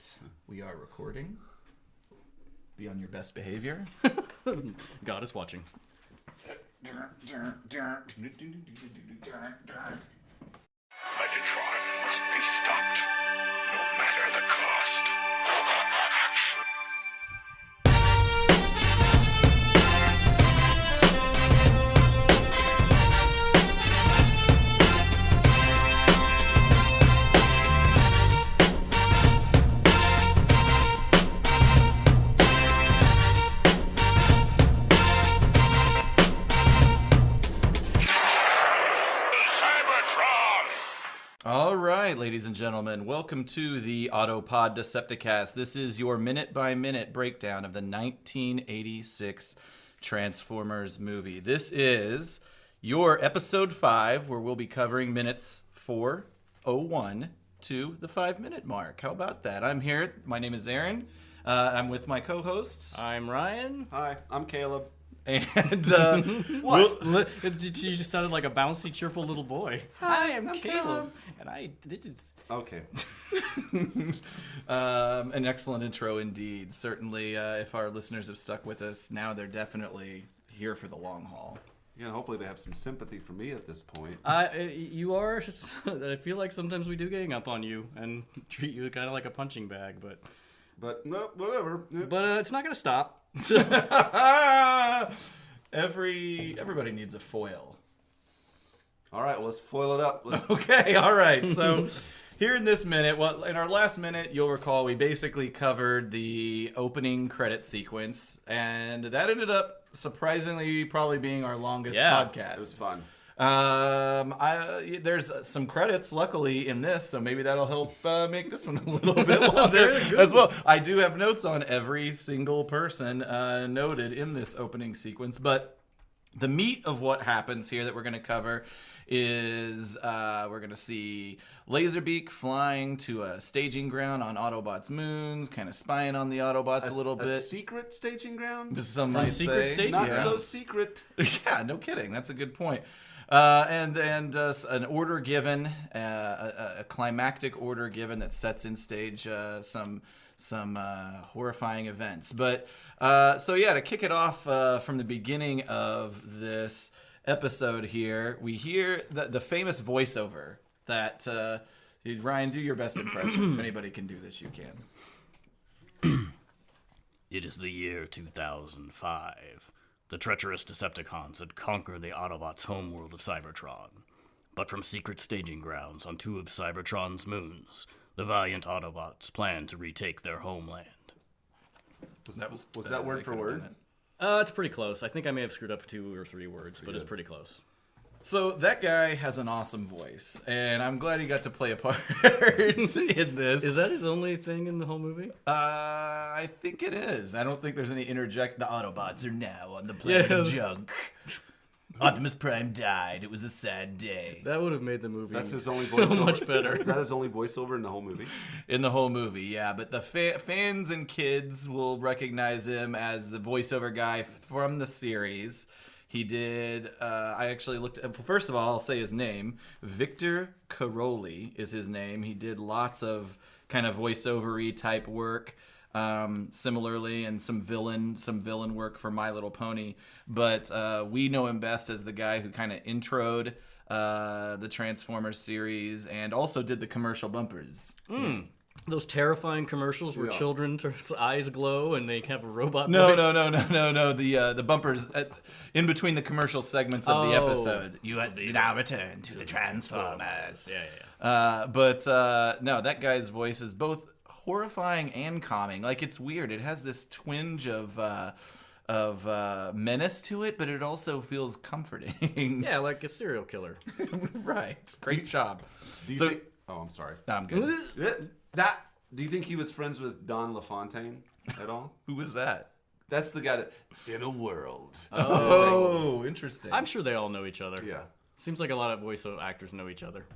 right. We are recording. Be on your best behavior. God is watching. Megatron must be stopped, no matter the cost. All right, ladies and gentlemen, welcome to the Autopod Decepticast. This is your minute-by-minute breakdown of the 1986 Transformers movie. This is your episode 5, where we'll be covering minutes 4:01 to the 5-minute mark. How about that? I'm here. My name is Aaron. I'm with my co-hosts. I'm Ryan. Hi, I'm Caleb. And You just sounded like a bouncy, cheerful little boy. Hi, I'm Caleb. And this is... Okay. An excellent intro indeed. Certainly, if our listeners have stuck with us, now they're definitely here for the long haul. Yeah, hopefully they have some sympathy for me at this point. You are... I feel like sometimes we do gang up on you and treat you kind of like a punching bag, but no, whatever. But it's not going to stop. Everybody needs a foil. All right, well, let's foil it up. Okay, all right. So here in this minute, in our last minute, you'll recall we basically covered the opening credit sequence, and that ended up surprisingly probably being our longest podcast. It was fun. There's some credits, luckily, in this, so maybe that'll help make this one a little bit longer as well. I do have notes on every single person noted in this opening sequence, but the meat of what happens here that we're going to cover is we're going to see Lazerbeak flying to a staging ground on Autobots' moons, kind of spying on the Autobots a little bit. A secret staging ground? Some might secret say. staging Not ground. so secret. Yeah, no kidding. That's a good point. And an order given, a climactic order given that sets in stage some horrifying events. But to kick it off from the beginning of this episode here, we hear the famous voiceover that Ryan, do your best impression. If anybody can do this, you can. It is the year 2005. The treacherous Decepticons had conquered the Autobots' homeworld of Cybertron. But from secret staging grounds on 2 of Cybertron's moons, the valiant Autobots planned to retake their homeland. Was that word for word? It's pretty close. I think I may have screwed up 2 or 3 words, but it's pretty close. So that guy has an awesome voice, and I'm glad he got to play a part in this. Is that his only thing in the whole movie? I think it is. I don't think there's any interject. The Autobots are now on the planet of junk. Optimus Prime died. It was a sad day. That would have made the movie That's his only so voiceover. much better. Is that his only voiceover in the whole movie? In the whole movie, yeah. But the fans and kids will recognize him as the voiceover guy from the series. He did, I actually looked, first of all, I'll say his name. Victor Caroli is his name. He did lots of kind of voiceover-y type work, similarly, and some villain work for My Little Pony. But we know him best as the guy who kind of introed the Transformers series and also did the commercial bumpers. Those terrifying commercials where children's eyes glow and they have a robot No. voice. No. The bumpers in between the commercial segments of the episode. You now return to the Transformers. Yeah. No, that guy's voice is both horrifying and calming. Like, it's weird. It has this twinge of menace to it, but it also feels comforting. Yeah, like a serial killer. Right. Great job. Do you think... Oh, I'm sorry. No, I'm good. Do you think he was friends with Don LaFontaine at all? Who was that? That's the guy that... In a world. Oh, interesting. I'm sure they all know each other. Yeah. Seems like a lot of voiceover actors know each other.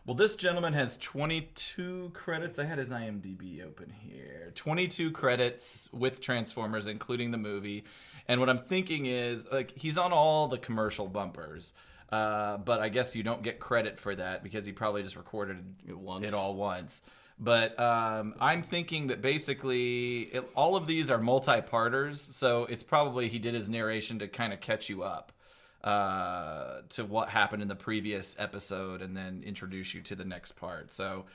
Well, this gentleman has 22 credits. I had his IMDb open here. 22 credits with Transformers, including the movie. And what I'm thinking is, like, he's on all the commercial bumpers. But I guess you don't get credit for that because he probably just recorded it all once. But I'm thinking that basically all of these are multi-parters, so it's probably he did his narration to kind of catch you up to what happened in the previous episode and then introduce you to the next part. So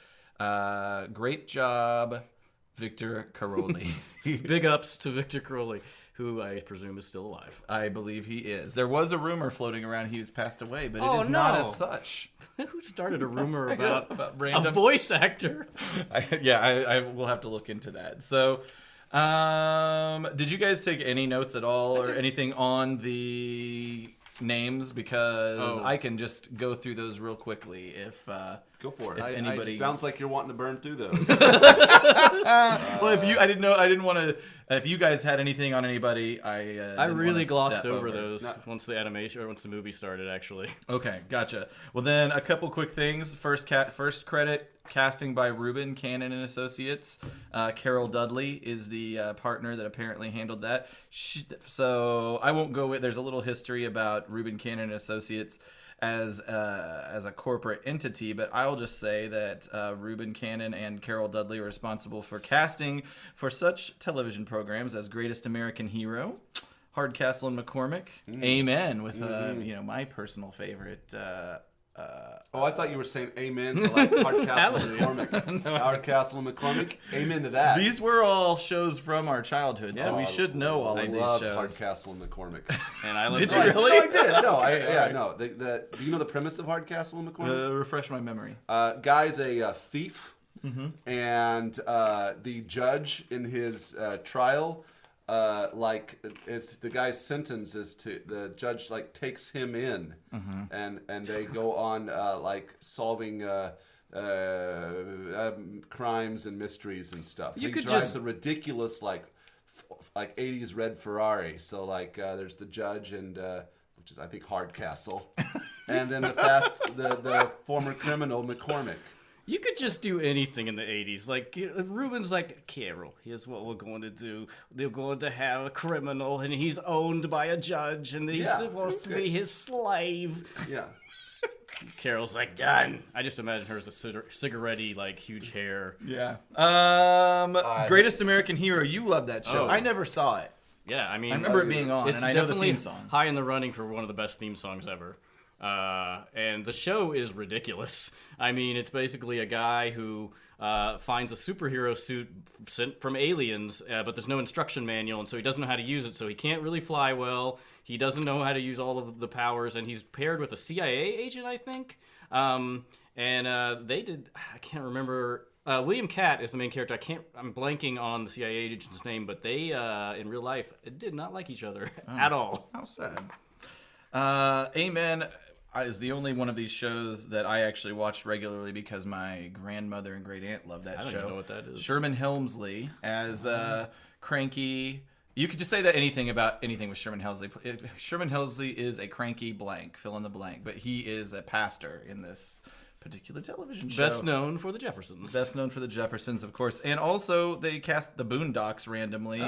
great job, Victor Caroli. Big ups to Victor Caroli, who I presume is still alive. I believe he is. There was a rumor floating around he was passed away, but it is no. not as such. Who started a rumor about random a voice actor? I will have to look into that. So, did you guys take any notes at all or anything on the names? Because I can just go through those real quickly if Go for it. if anybody sounds like you're wanting to burn through those. well, if you, I didn't want to. If you guys had anything on anybody, I didn't really wanna glossed step over those once the animation or once the movie started. Actually, Okay, gotcha. Well, then a couple quick things. First credit casting by Reuben Cannon and Associates. Carol Dudley is the partner that apparently handled that. So I won't go with. There's a little history about Reuben Cannon and Associates as a corporate entity, but I'll just say that Reuben Cannon and Carol Dudley are responsible for casting for such television programs as Greatest American Hero, Hardcastle and McCormick, Amen, with my personal favorite. I thought you were saying amen to like Hardcastle and McCormick. Hardcastle and McCormick. Amen to that. These were all shows from our childhood, so we should know all I of these loved shows. Hardcastle and McCormick. and I Did you loved really? No, I did. No, no. Do you know the premise of Hardcastle and McCormick? Refresh my memory. Guy's a thief, and the judge in his trial, it's the guy's sentence is to the judge takes him in, and they go on solving crimes and mysteries and stuff. You he could drives just- a ridiculous 80s red Ferrari. So there's the judge and which is I think Hardcastle, and then the former criminal McCormick. You could just do anything in the 80s. Ruben's like, Carol, here's what we're going to do. They're going to have a criminal, and he's owned by a judge, and he's supposed to be his slave. Yeah. Carol's like, done. I just imagine her as a cigarette-y, huge hair. Yeah. Greatest American Hero. You love that show. Oh. I never saw it. Yeah, I mean... I remember it being on, it's and I know the definitely theme song. high in the running for one of the best theme songs ever. And the show is ridiculous. I mean, it's basically a guy who finds a superhero suit sent from aliens, but there's no instruction manual, and so he doesn't know how to use it, so he can't really fly well. He doesn't know how to use all of the powers, and he's paired with a CIA agent, I think. They did... I can't remember... William Catt is the main character. I'm blanking on the CIA agent's name, but they, in real life, did not like each other at all. How sad. Amen is the only one of these shows that I actually watched regularly because my grandmother and great aunt loved that show. I don't even know what that is. Sherman Helmsley as cranky. You could just say that anything with Sherman Helmsley. Sherman Helmsley is a cranky blank, fill in the blank, but he is a pastor in this particular television show. Best known for the Jeffersons. Best known for the Jeffersons, of course. And also, they cast The Boondocks randomly,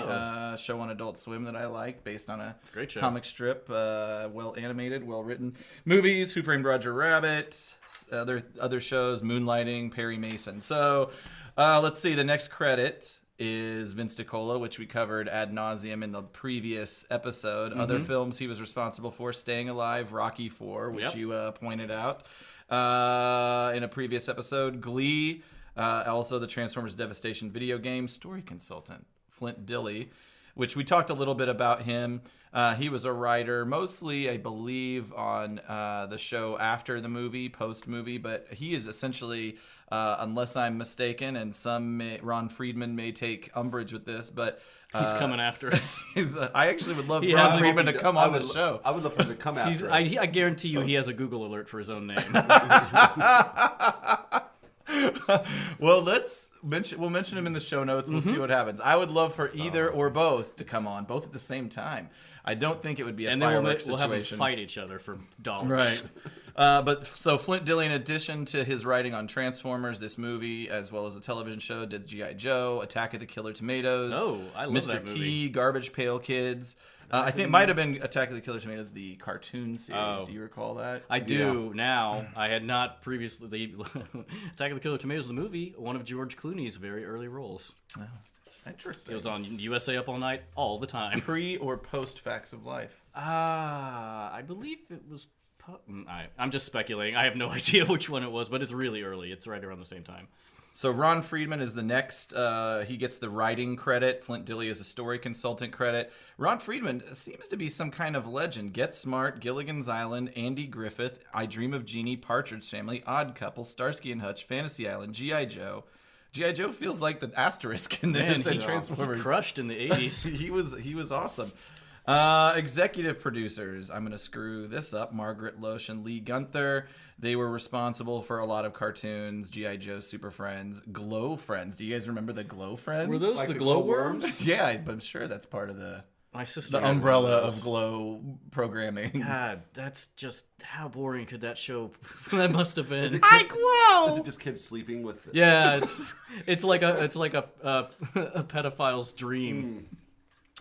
show on Adult Swim that I like, based on a great show. comic strip, well animated, well written. Movies, Who Framed Roger Rabbit, other shows, Moonlighting, Perry Mason. So, let's see, the next credit is Vince DiCola, which we covered ad nauseum in the previous episode. Other films he was responsible for, Staying Alive, Rocky IV, which you pointed out in a previous episode, Glee, also the Transformers Devastation video game, story consultant, Flint Dilley, which we talked a little bit about him. He was a writer, mostly, I believe, on the show after the movie, post-movie, but he is essentially, unless I'm mistaken, and Ron Friedman may take umbrage with this, but... He's coming after us. I actually would love Ron Friedman to come on the show. I would love for him to come after us. I guarantee you he has a Google alert for his own name. Well, we'll mention him in the show notes. We'll see what happens. I would love for either or both to come on, both at the same time. I don't think it would be a fireworks situation. We'll have them fight each other for dollars. Right. But so Flint Dille, in addition to his writing on Transformers, this movie, as well as the television show, did G.I. Joe, Attack of the Killer Tomatoes. Oh, I love Mr. that movie. T, Garbage Pail Kids. I think it might have been Attack of the Killer Tomatoes, the cartoon series. Oh. Do you recall that? I do now. I had not previously. Attack of the Killer Tomatoes, the movie, one of George Clooney's very early roles. Oh, interesting. It was on USA Up All Night all the time. Pre or post Facts of Life? I believe it was. I'm just speculating. I have no idea which one it was, but it's really early. It's right around the same time. So Ron Friedman is the next. He gets the writing credit. Flint Dille is a story consultant credit. Ron Friedman seems to be some kind of legend. Get Smart, Gilligan's Island, Andy Griffith, I Dream of Jeannie, Partridge Family, Odd Couple, Starsky and Hutch, Fantasy Island, G.I. Joe. G.I. Joe feels like the asterisk in this and Transformers. He crushed in the 80s. he was awesome. Executive producers. I'm going to screw this up. Margaret Loesch and Lee Gunther. They were responsible for a lot of cartoons. G.I. Joe, Super Friends, Glow Friends. Do you guys remember the Glow Friends? Were those Like the the glowworms? Yeah, I'm sure that's part of the My sister had umbrella one of those. Glow programming. God, that's just how boring could that show? That must have been. Is it just kids sleeping with? Yeah, it's like a pedophile's dream.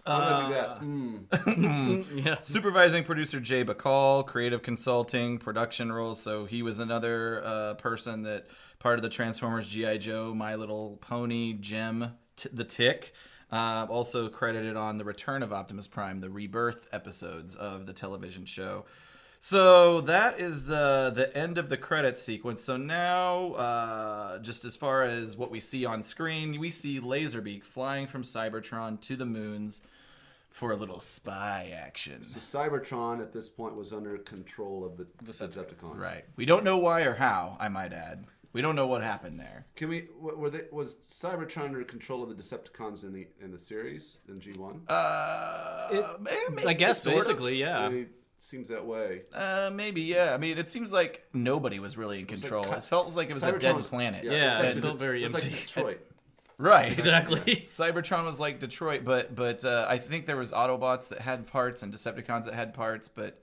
How do they do that? Yeah. Supervising producer Jay Bacall, creative consulting, production roles. So he was another person that part of the Transformers, G.I. Joe, My Little Pony, Jem, The Tick. Also credited on the Return of Optimus Prime, the Rebirth episodes of the television show. So that is the end of the credits sequence. So now, just as far as what we see on screen, we see Lazerbeak flying from Cybertron to the moons for a little spy action. So Cybertron at this point was under control of the Decepticons. Right. We don't know why or how, I might add. We don't know what happened there. Can we? Was Cybertron under control of the Decepticons in the series in G1? I guess sort of. basically, yeah. It seems that way. Maybe, yeah. I mean, it seems like nobody was really in control. It felt like it was a Cybertron dead was- planet. Yeah, it's it felt very it was like empty. Detroit. Right. Exactly. Cybertron was like Detroit, but I think there was Autobots that had parts and Decepticons that had parts, but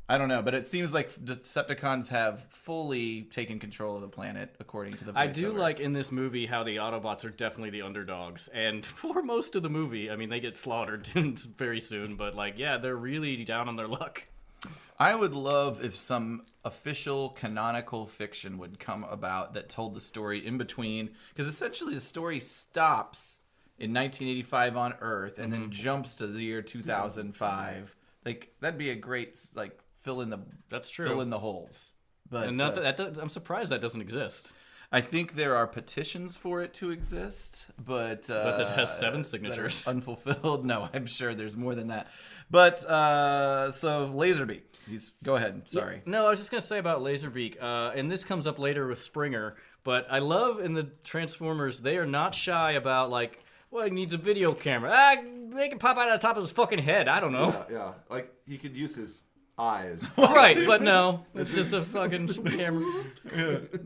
I don't know. But it seems like Decepticons have fully taken control of the planet, according to the voiceover. I do like in this movie how the Autobots are definitely the underdogs, and for most of the movie, I mean, they get slaughtered very soon, but like, yeah, they're really down on their luck. I would love if some official canonical fiction would come about that told the story in between, because essentially the story stops in 1985 on Earth and then jumps to the year 2005. Like, that'd be a great, like, fill in the holes. But And I'm surprised that doesn't exist. I think there are petitions for it to exist, but it has 7 that are signatures. unfulfilled. No, I'm sure there's more than that. But so Lazerbeak, go ahead. Sorry. No, I was just going to say about Lazerbeak, and this comes up later with Springer, but I love in the Transformers, they are not shy about, like, well, he needs a video camera. Make it pop out of the top of his fucking head. I don't know. Yeah. Like he could use his eyes. Right, but no. It's just a fucking camera.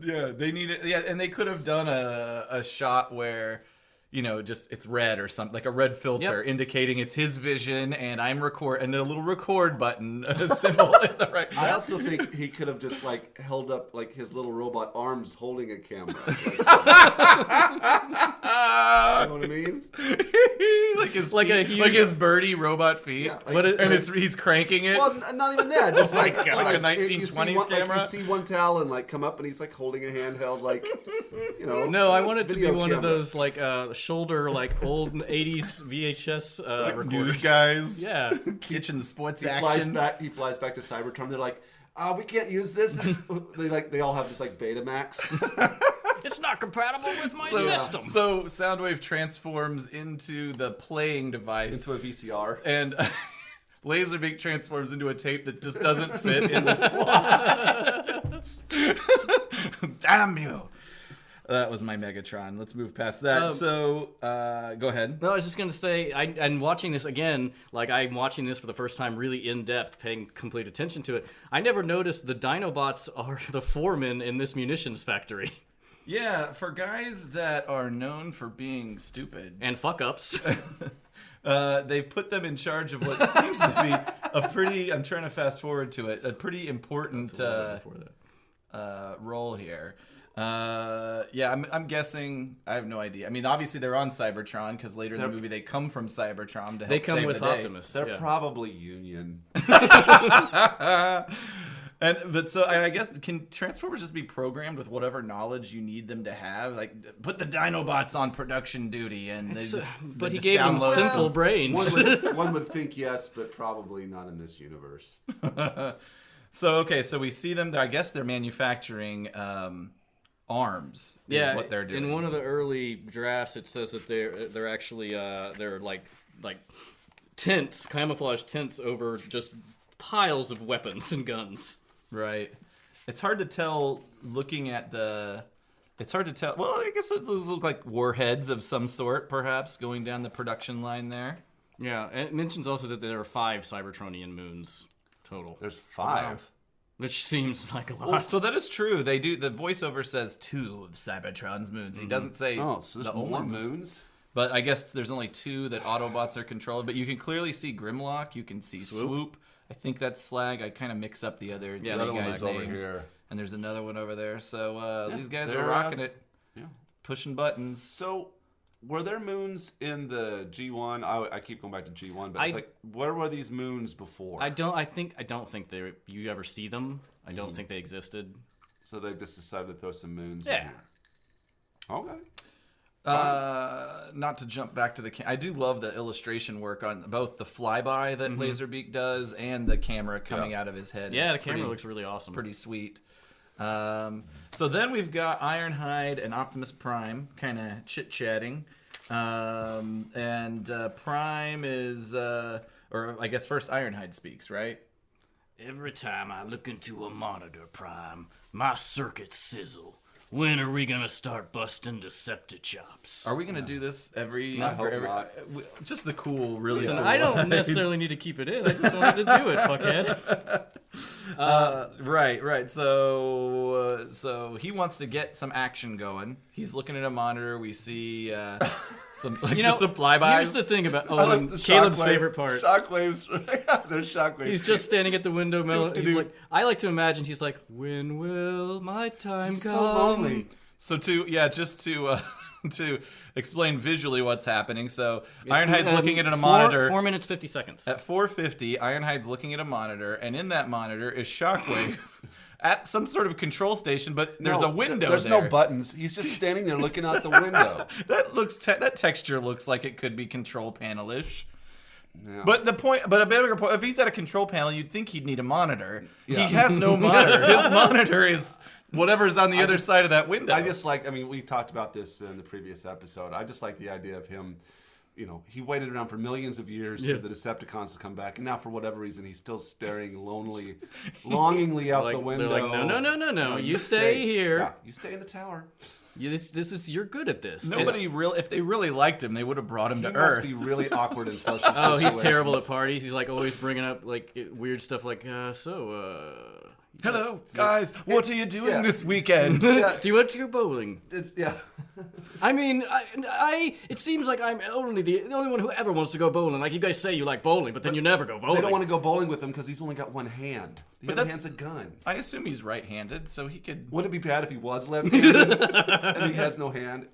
Yeah, they need it. Yeah, and they could have done a shot where, you know, just it's red or something, like a red filter indicating it's his vision, and I'm and a little record button symbol at the right. I also think he could have just like held up like his little robot arms holding a camera. Like, you know what I mean? like his Like a feet, huge- like his birdie robot feet. Yeah, like- and he's cranking it. Well, not even that. Just like, Like a like 1920s camera? Like you see one talon like come up and he's like holding a handheld like, you know. No, I want it to be video one of camera. those like shoulder like old 80s VHS recorders. News guys. Yeah. Kitchen sports He flies action. back. He flies back to Cybertron. They're like, we can't use this. They all have just like Betamax. It's not compatible with my system. So Soundwave transforms into the playing device. Into a VCR. And Lazerbeak transforms into a tape that just doesn't fit in the slots. Damn you. That was my Megatron. Let's move past that. Go ahead. No, I was just going to say, I'm watching this again, like I'm watching this for the first time really in depth, paying complete attention to it. I never noticed the Dinobots are the foremen in this munitions factory. Yeah, for guys that are known for being stupid. And fuck-ups. They've put them in charge of what seems to be I'm trying to fast forward to it. A pretty important role here. I'm guessing. I have no idea. I mean, obviously they're on Cybertron because later in the movie they come from Cybertron to help They come save with the day. Optimus. They're probably Union. So I guess can Transformers just be programmed with whatever knowledge you need them to have? Like put the Dinobots on production duty, and they just but they he just gave them download simple some- brains. One would think yes, but probably not in this universe. So we see them. I guess they're manufacturing arms. Is what they're doing. In one of the early drafts, it says that they're actually they're like tents, camouflage tents over just piles of weapons and guns. Right. It's hard to tell looking at the. It's hard to tell. Well, I guess those look like warheads of some sort, perhaps, going down the production line there. Yeah, and it mentions also that there are 5 Cybertronian moons total. There's 5. Wow. Which seems like a lot. Well, so that is true. They do. The voiceover says 2 of Cybertron's moons. He doesn't say Oh, so there's the more only moons? But I guess there's only 2 that Autobots are controlled. But you can clearly see Grimlock. You can see Swoop. I think that's Slag. I kind of mix up the other Yeah, three the other guys' one's over names. here. And there's another one over there. So these guys they're, are rocking it, Yeah. pushing buttons. So, were there moons in the G1? I keep going back to G1, but it's I- like, where were these moons before? I don't think you ever see them. I don't think they existed. So they just decided to throw some moons Yeah. in here. Okay. Not to jump back to I do love the illustration work on both the flyby that Lazerbeak does and the camera coming out of his head. Yeah, the It's camera looks really awesome. pretty sweet. So then we've got Ironhide and Optimus Prime kind of chit-chatting. And Prime is, or I guess first Ironhide speaks, right? Every time I look into a monitor, Prime, my circuits sizzle. When are we gonna start busting Deceptichops? Are we going to do this every... I hope every not. just the cool, really Listen, cool I don't line. necessarily need to keep it in. I just wanted to do it, fuckhead. Right. So he wants to get some action going. He's looking at a monitor. We see some just some flybys. Here's the thing about I like and the Caleb's shockwaves. favorite part. Shockwaves. There's shockwaves. He's just standing at the window. He's do. like, I like to imagine he's like, when will my time He's come? so lonely. So to explain visually what's happening. So Ironhide's looking at a monitor. 4 minutes 50 seconds. At 4:50, Ironhide's looking at a monitor, and in that monitor is Shockwave at some sort of control station. But there's a window. There's there. no buttons. He's just standing there looking out the window. That texture looks like it could be control panel-ish. Yeah. But a bigger point, if he's at a control panel, you'd think he'd need a monitor. Yeah. He has no monitor. His monitor is whatever's on the other side of that window. I just like, we talked about this in the previous episode. I just like the idea of him, he waited around for millions of years for the Decepticons to come back. And now, for whatever reason, he's still staring longingly out the window. They're like, no, you stay here. Yeah, you stay in the tower. You're good at this. Nobody if they really liked him, they would have brought him to He Earth. must be really awkward in social Oh, situations. he's terrible at parties. He's like always bringing up like weird stuff like, Hello, guys. What are you doing Yeah. this weekend? Yes. do you want to go bowling? It's, yeah. I mean, it seems like I'm only the only one who ever wants to go bowling. Like you guys say you like bowling, but then you never go bowling. They don't want to go bowling with him because he's only got one hand. The other that's- hand's a gun. I assume he's right-handed, so he could. Would it be bad if he was left-handed and he has no hand?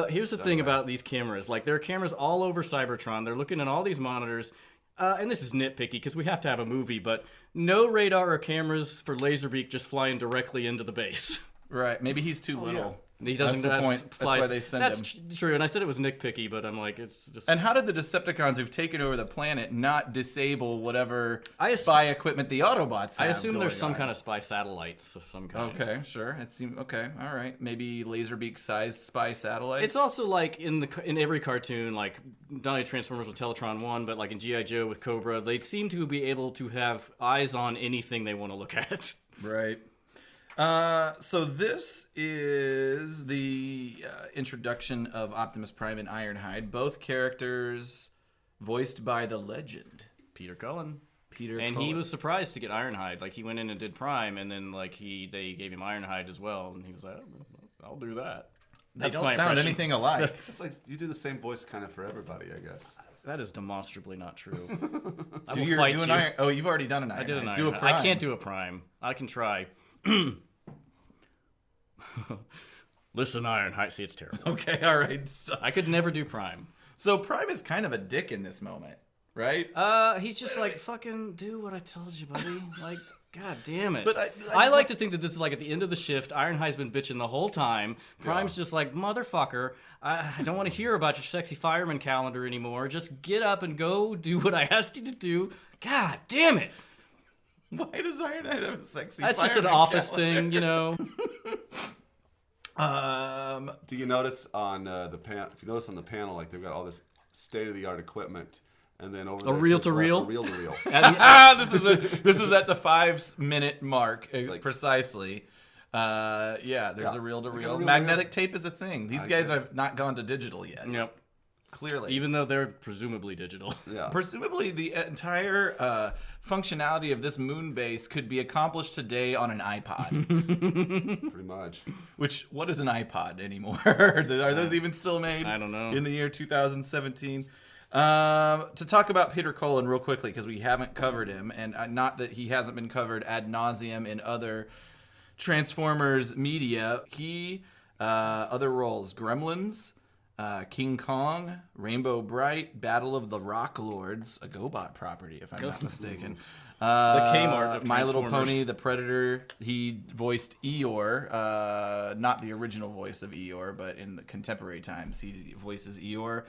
Here's the thing about these cameras. Like, there are cameras all over Cybertron. They're looking at all these monitors. And this is nitpicky because we have to have a movie, but no radar or cameras for Lazerbeak just flying directly into the base. Right. Maybe he's too little. He doesn't. That's the point. That's why they send That's him. true, and I said it was nitpicky, but I'm like, it's just. And how did the Decepticons who've taken over the planet not disable whatever I spy equipment the Autobots have? I assume there's going some on? kind of spy satellites of some kind. Okay, sure. It seems okay. All right, maybe Laserbeak-sized spy satellites. It's also like in every cartoon, like not only Transformers with Teletron 1, but like in G.I. Joe with Cobra, they seem to be able to have eyes on anything they want to look at. right. So this is the introduction of Optimus Prime and Ironhide, both characters voiced by the legend Peter Cullen. Peter. And Cullen. he was surprised to get Ironhide. Like, he went in and did Prime, and then like they gave him Ironhide as well, and he was like, I'll do that. They That's don't my sound impression. anything alike. It's like you do the same voice kind of for everybody, I guess. That is demonstrably not true. I Do will your, fight do an you. iron, oh, you've already done an Ironhide. I did an Do a Ironhide. prime. I can't do a prime. I can try. Listen, Ironhide. See, it's terrible. Okay, all right. I could never do prime. So Prime is kind of a dick in this moment, right? He's just like, fucking do what I told you, buddy. Like, god damn it. But I I just like to think that this is like at the end of the shift. Ironhide's been bitching the whole time. Prime's just like, motherfucker, I don't want to hear about your sexy fireman calendar anymore. Just get up and go do what I asked you to do. God damn it. Why does Ironhide have a sexy That's just an fireman office calendar? thing, you know. Do you notice on the if you notice on the panel, like they've got all this state-of-the-art equipment, and then over there to the reel-to-reel? left, a reel-to-reel. This is at the 5-minute mark precisely. Yeah, there's a reel-to-reel. Magnetic tape is a thing. These guys have not gone to digital yet. Yep. Clearly. Even though they're presumably digital. Yeah. Presumably, the entire functionality of this moon base could be accomplished today on an iPod. Pretty much. Which, what is an iPod anymore? Are those even still made? I don't know. In the year 2017. To talk about Peter Cullen real quickly, because we haven't covered him, and not that he hasn't been covered ad nauseum in other Transformers media. He, other roles, Gremlins, King Kong, Rainbow Bright, Battle of the Rock Lords, a GoBot property, if I'm not mistaken. The Kmart of My Little Transformers. Pony, The Predator. He voiced Eeyore, not the original voice of Eeyore, but in the contemporary times, he voices Eeyore.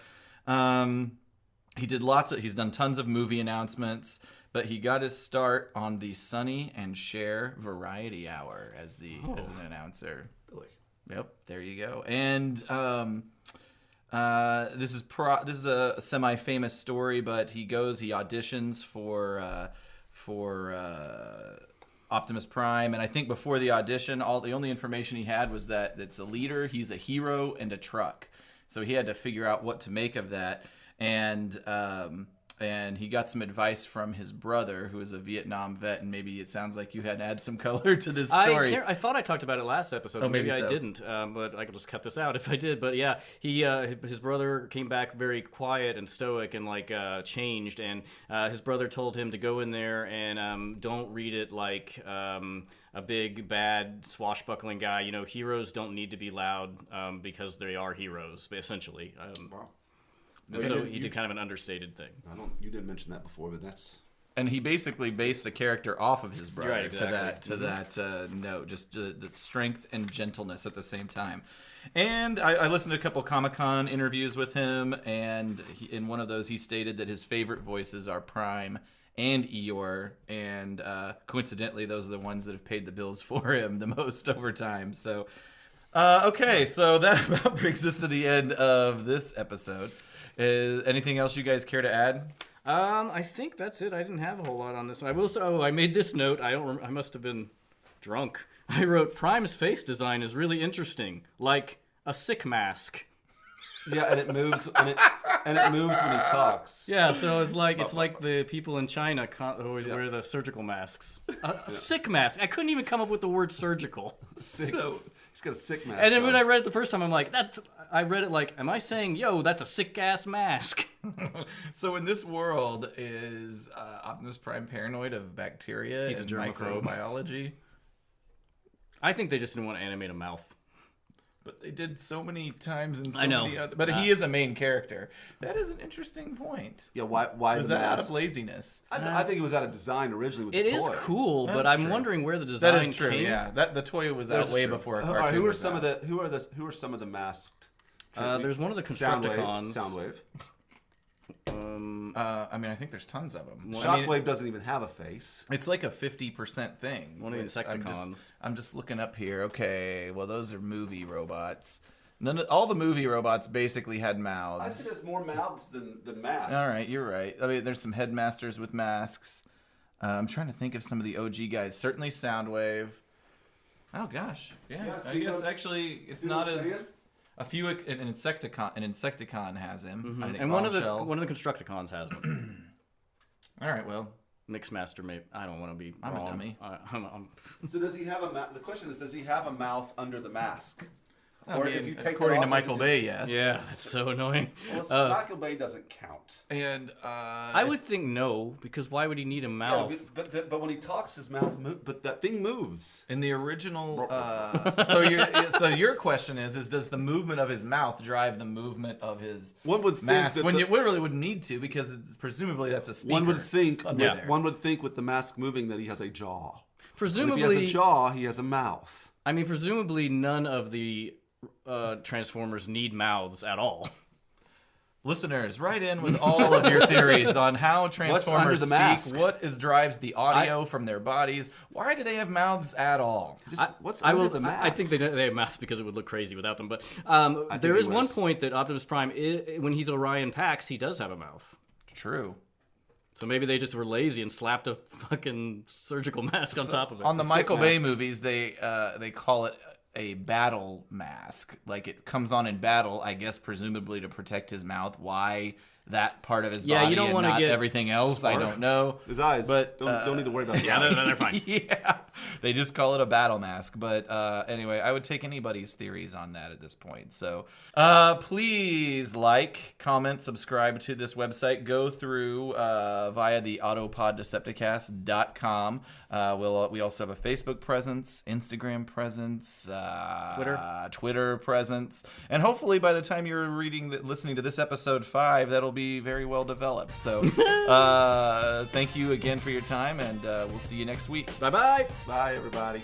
He did he's done tons of movie announcements, but he got his start on the Sonny and Cher Variety Hour as an announcer. Really? Yep, there you go. And this is a semi-famous story, but he auditions for Optimus Prime, and I think before the audition, the only information he had was that it's a leader, he's a hero, and a truck. So he had to figure out what to make of that, and he got some advice from his brother, who is a Vietnam vet, and maybe it sounds like you had to add some color to this story. I thought I talked about it last episode. Oh, maybe maybe I so. didn't, but I could just cut this out if I did. But yeah, his brother came back very quiet and stoic and changed, and his brother told him to go in there and don't read it like a big bad swashbuckling guy. You know, heroes don't need to be loud because they are heroes, essentially. Wow. So he did kind of an understated thing. You didn't mention that before, but that's. And he basically based the character off of his brother Right, exactly. to that note, just the strength and gentleness at the same time. And I listened to a couple Comic-Con interviews with him, and in one of those he stated that his favorite voices are Prime and Eeyore, and coincidentally those are the ones that have paid the bills for him the most over time. So, okay, so that about brings us to the end of this episode. Anything else you guys care to add? I think that's it. I didn't have a whole lot on this one. I will say, I made this note. I must have been drunk. I wrote, Prime's face design is really interesting, like a sick mask. Yeah, and it moves, and it moves when he talks. Yeah, so it's like the people in China who always wear the surgical masks. A sick mask. I couldn't even come up with the word surgical. So he's got a sick mask. And then when on. I read it the first time, I'm like, I read it like, am I saying, yo, that's a sick ass mask? So in this world, is Optimus Prime paranoid of bacteria He's a and germaphobe. microbiology? I think they just didn't want to animate a mouth. But they did so many times in so I know. many other... But he is a main character. That is an interesting point. Yeah, why Was the that out mask? of laziness? I think it was out of design originally with It the is toy. cool, but That's I'm true. wondering where the design That is true, came. yeah. The toy was out That's way true. before a All cartoon right, who are was some out. of the who are some of the masked? There's one of the Constructicons. Soundwave. I mean, I think there's tons of them. Shockwave doesn't even have a face. It's like a 50% thing. One of the I'm Insecticons. I'm just looking up here. Okay, well, those are movie robots. All the movie robots basically had I mouths. see there's more mouths than masks. All right, you're right. I mean, there's some headmasters with masks. I'm trying to think of some of the OG guys. Certainly Soundwave. Oh gosh, yeah. Yeah, I see guess what- actually it's see not what I'm as saying? a few. An Insecticon has him. I think And one of the Bombshell. Constructicons has one. All right, well, Mixmaster, maybe. I don't want to be I'm a wrong. dummy. So does he have a mouth? The question is, does he have a mouth under the mask? Or if you take according that to off, is Michael it Bay, just- yes. Yeah, it's so annoying. Well, Michael Bay doesn't count. And I would think no, because why would he need a Yeah, mouth? but when he talks, his mouth moves. But that thing moves. in the original, so your question is does the movement of his mouth drive the movement of his One would think mask? that When the- you really wouldn't need to, because presumably that's a speaker. One would think. under there. One would think with the mask moving that he has a jaw. But if he Presumably, has a jaw, he has a mouth. I mean, presumably none of the Transformers need mouths at all. Listeners, write in with all of your theories on how under Transformers the speak. mask? What drives the audio from their bodies? Why do they have mouths at all? Just, what's under the mask? I think they have mouths because it would look crazy without them. But think there he is one was. point that Optimus Prime, when he's Orion Pax, he does have a mouth. True. So maybe they just were lazy and slapped a fucking surgical mask on top of it. On the sick Michael Bay mask. movies, they call it a battle mask. Like it comes on in battle, I guess, presumably to protect his mouth. Why that part of his Yeah, you body don't and wanna not get everything else? I smart. don't know. His eyes. But don't need to worry about his yeah, eyes. they're fine. Yeah, they just call it a battle mask. But anyway, I would take anybody's theories on that at this point. So please like, comment, subscribe to this website. Go through via the autopoddecepticast.com. We also have a Facebook presence, Instagram presence, Twitter presence, and hopefully by the time you're listening to this episode 5, that'll be very well developed. So thank you again for your time, and we'll see you next week. Bye-bye. Bye, everybody.